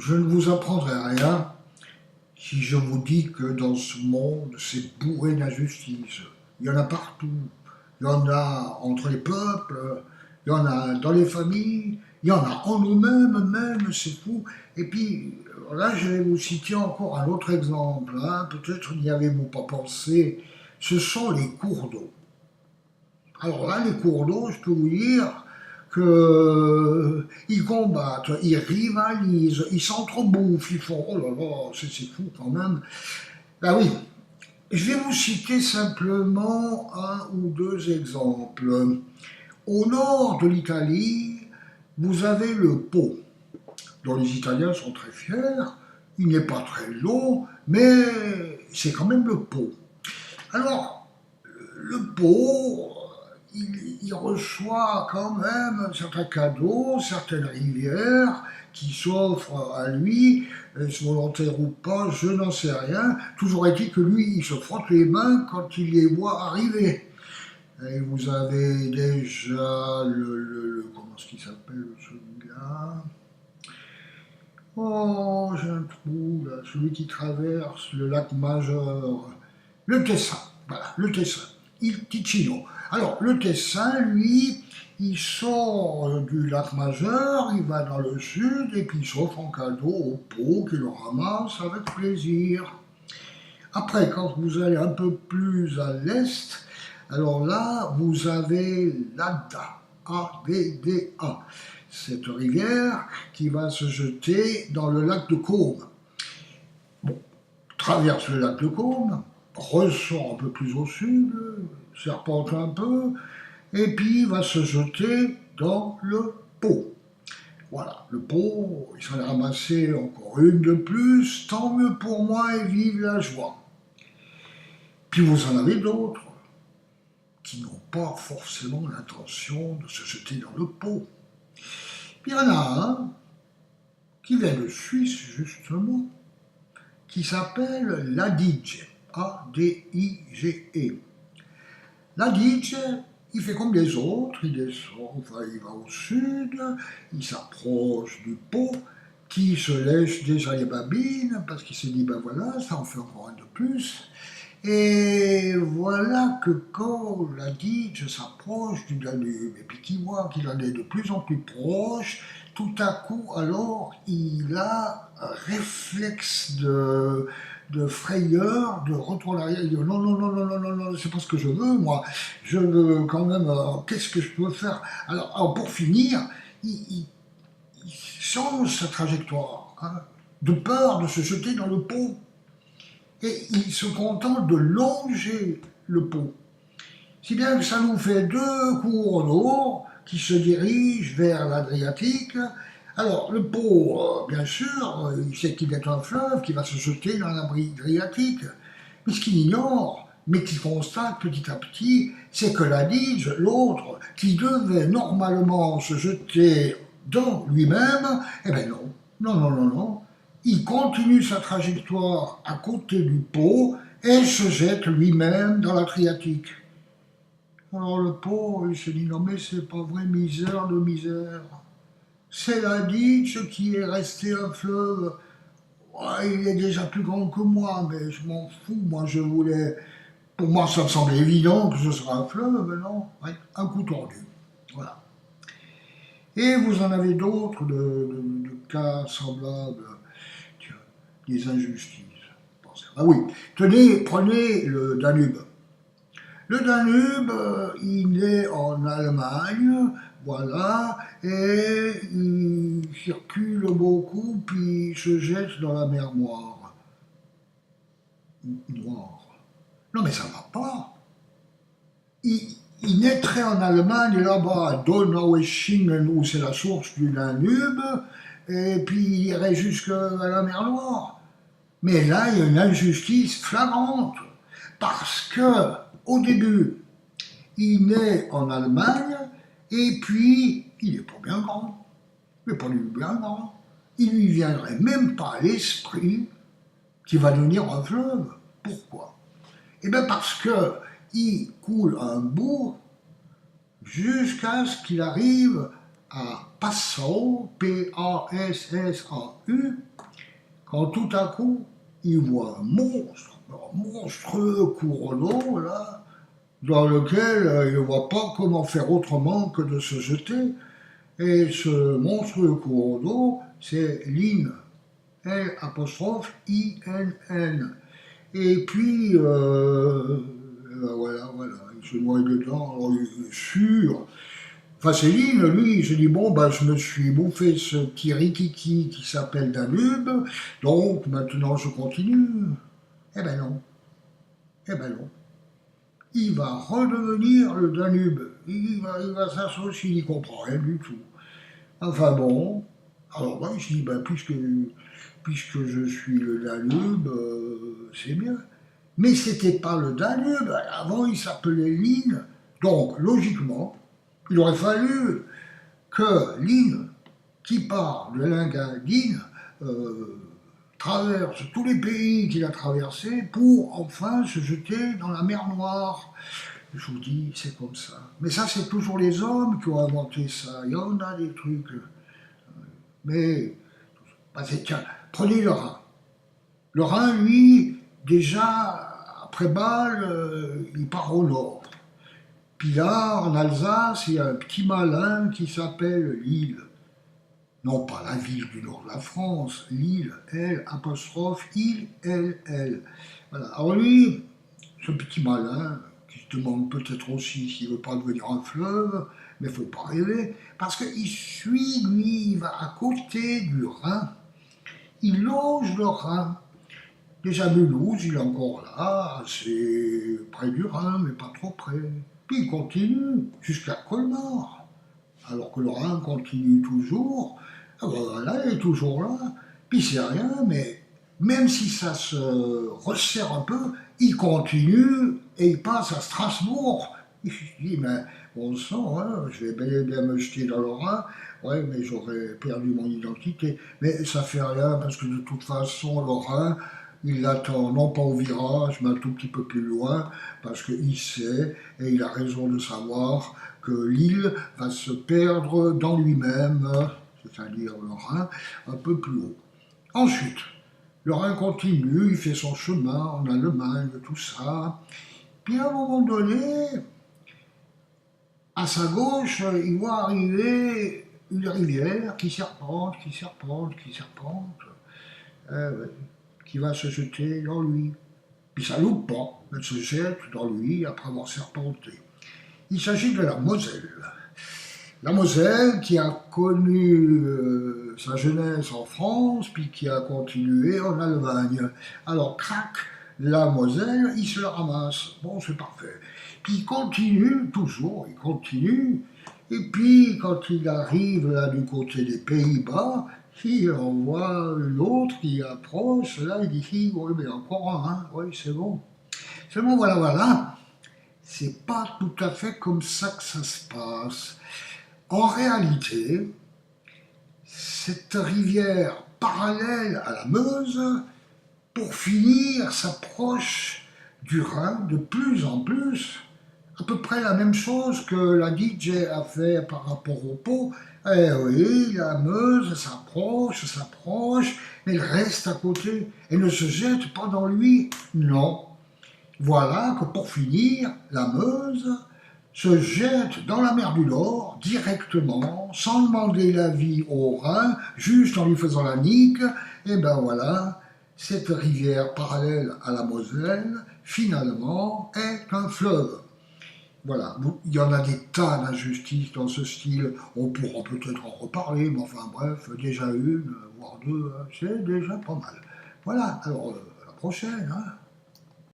Je ne vous apprendrai rien si je vous dis que dans ce monde, c'est bourré d'injustice. Il y en a partout. Il y en a entre les peuples, il y en a dans les familles, il y en a en nous-mêmes même, c'est fou. Et puis, là, je vais vous citer encore un autre exemple, hein. Peut-être n'y avez-vous pas pensé. Ce sont les cours d'eau. Alors là, les cours d'eau, je peux vous dire qu'ils combattent, ils rivalisent, ils s'entrebouffent, ils font oh là là, c'est fou quand même. Ah oui, je vais vous citer simplement un ou deux exemples. Au nord de l'Italie, vous avez le Pô, dont les Italiens sont très fiers. Il n'est pas très long, mais c'est quand même le Pô. Alors, le Pô, il reçoit quand même certains cadeaux, certaines rivières qui s'offrent à lui, volontaire ou pas, je n'en sais rien. Toujours est-il que lui, il se frotte les mains quand il les voit arriver. Et vous avez déjà comment est-ce qu'il s'appelle celui-là? Oh, j'ai un trou là, celui qui traverse le lac Majeur. Le Tessin, voilà, le Tessin, il Ticino. Alors, le Tessin, lui, il sort du lac Majeur, il va dans le sud et puis il s'offre en cadeau au Pô qui le ramasse avec plaisir. Après, quand vous allez un peu plus à l'est, alors là, vous avez l'Adda, A-D-D-A, cette rivière qui va se jeter dans le lac de Caume. Bon, traverse le lac de Caume, ressort un peu plus au sud, serpente un peu, et puis va se jeter dans le Pô. Voilà, le Pô, il s'en est ramassé encore une de plus, tant mieux pour moi et vive la joie. Puis vous en avez d'autres qui n'ont pas forcément l'intention de se jeter dans le Pô. Puis il y en a un qui vient de Suisse justement, qui s'appelle l'Adige, A-D-I-G-E. L'Adige, il fait comme les autres, il descend, enfin il va au sud, il s'approche du Pô, qui se lèche déjà les babines, parce qu'il s'est dit, ben voilà, ça en fait encore un de plus. Et voilà que quand l'Adige s'approche du Danube, et puis qu'il voit qu'il en est de plus en plus proche, tout à coup, alors, il a un réflexe de frayeur, de retour en arrière. Il dit non, non, non, non, non, non, non, c'est pas ce que je veux, moi. Je veux quand même, qu'est-ce que je peux faire? Alors, pour finir, il change sa trajectoire, hein, de peur de se jeter dans le Pô. Et il se contente de longer le Pô. Si bien que ça nous fait deux cours d'eau qui se dirigent vers l'Adriatique. Alors, le Pô, bien sûr, il sait qu'il est un fleuve qui va se jeter dans l'Adriatique. Mais ce qu'il ignore, mais qu'il constate petit à petit, c'est que l'Adige, l'autre, qui devait normalement se jeter dans lui-même, eh bien non, non, non, non, non. Il continue sa trajectoire à côté du Pô et se jette lui-même dans l'Adriatique. Alors le Pô, il se dit non mais c'est pas vrai, misère de misère. C'est l'Adige qui est resté un fleuve. Ouais, il est déjà plus grand que moi, mais je m'en fous. Moi, je voulais. Pour moi, ça me semblait évident que ce serait un fleuve, mais non, ouais, un coup tordu. Voilà. Et vous en avez d'autres de cas semblables, tiens, des injustices. Ah oui, tenez, prenez le Danube. Le Danube, il est en Allemagne, voilà, et il circule beaucoup, puis il se jette dans la mer Noire. Noire. Non mais ça va pas. Il naîtrait en Allemagne, là-bas, à Donaueschingen, où c'est la source du Danube, et puis il irait jusqu'à la mer Noire. Mais là, il y a une injustice flagrante, parce que, au début, il naît en Allemagne, et puis, il n'est pas bien grand. Il n'est pas bien grand. Il lui viendrait même pas à l'esprit qu'il va devenir un fleuve. Pourquoi? Eh bien parce qu'il coule un bout jusqu'à ce qu'il arrive à Passau, P-A-S-S-A-U, quand tout à coup, il voit un monstrueux cours d'eau, là, dans lequel il ne voit pas comment faire autrement que de se jeter. Et ce monstrueux cours d'eau, c'est l'Inn, L'-I-N-N. Et puis, voilà, il se noie dedans, alors il est sûr. Enfin, Céline, lui, il se dit, bon, ben, je me suis bouffé ce petit rikiki qui s'appelle Danube, donc maintenant je continue. Eh ben non, eh ben non. Il va redevenir le Danube. Il va s'associer, il n'y comprend rien du tout. Enfin bon, alors moi, je dis, ben, puisque je suis le Danube, c'est bien. Mais c'était pas le Danube, avant il s'appelait l'Inn. Donc, logiquement, il aurait fallu que l'Inn, qui part de l'Engadine, traverse tous les pays qu'il a traversés pour enfin se jeter dans la mer Noire. Je vous dis, c'est comme ça. Mais ça, c'est toujours les hommes qui ont inventé ça. Il y en a des trucs. Mais, tiens, prenez le Rhin. Le Rhin, lui, déjà, après Bâle, il part au nord. Puis là, en Alsace, il y a un petit malin qui s'appelle Lille. Non pas la ville du nord de la France, Lille, L, apostrophe, il, L, L. Voilà. Alors lui, ce petit malin, qui se demande peut-être aussi s'il ne veut pas devenir un fleuve, mais il ne faut pas rêver, parce qu'il suit, lui, il va à côté du Rhin. Il longe le Rhin. Déjà Mulhouse, il est encore là, c'est près du Rhin, mais pas trop près. Puis il continue jusqu'à Colmar, alors que le Rhin continue toujours. Ah ben voilà, il est toujours là. Puis c'est rien, mais même si ça se resserre un peu, il continue et il passe à Strasbourg. Il se dit, mais bon sang, hein, je vais bel et bien me jeter dans le Rhin, ouais, mais j'aurais perdu mon identité. Mais ça fait rien, parce que de toute façon, le Rhin, il l'attend non pas au virage, mais un tout petit peu plus loin, parce qu'il sait, et il a raison de savoir, que l'île va se perdre dans lui-même, c'est-à-dire le Rhin, un peu plus haut. Ensuite, le Rhin continue, il fait son chemin en Allemagne, tout ça. Puis à un moment donné, à sa gauche, il voit arriver une rivière qui serpente, qui va se jeter dans lui. Puis ça loupe pas, elle se jette dans lui après avoir serpenté. Il s'agit de la Moselle. La Moselle qui a connu sa jeunesse en France, puis qui a continué en Allemagne. Alors, crac, la Moselle, il se la ramasse. Bon, c'est parfait. Puis il continue, toujours, il continue. Et puis, quand il arrive là du côté des Pays-Bas, il en voit une autre qui approche. Là, il dit, oui, mais encore un, hein. Oui, c'est bon. Seulement, voilà. C'est pas tout à fait comme ça que ça se passe. En réalité, cette rivière parallèle à la Meuse, pour finir, s'approche du Rhin de plus en plus. À peu près la même chose que la DJ a fait par rapport au Pô. Eh oui, la Meuse s'approche, mais elle reste à côté. Elle ne se jette pas dans lui, non. Voilà que pour finir, la Meuse se jette dans la mer du Nord directement, sans demander l'avis au Rhin, juste en lui faisant la nique, et ben voilà, cette rivière parallèle à la Moselle, finalement, est un fleuve. Voilà, il y en a des tas d'injustices dans ce style, on pourra peut-être en reparler, mais enfin bref, déjà une, voire deux, c'est déjà pas mal. Voilà, alors à la prochaine, hein.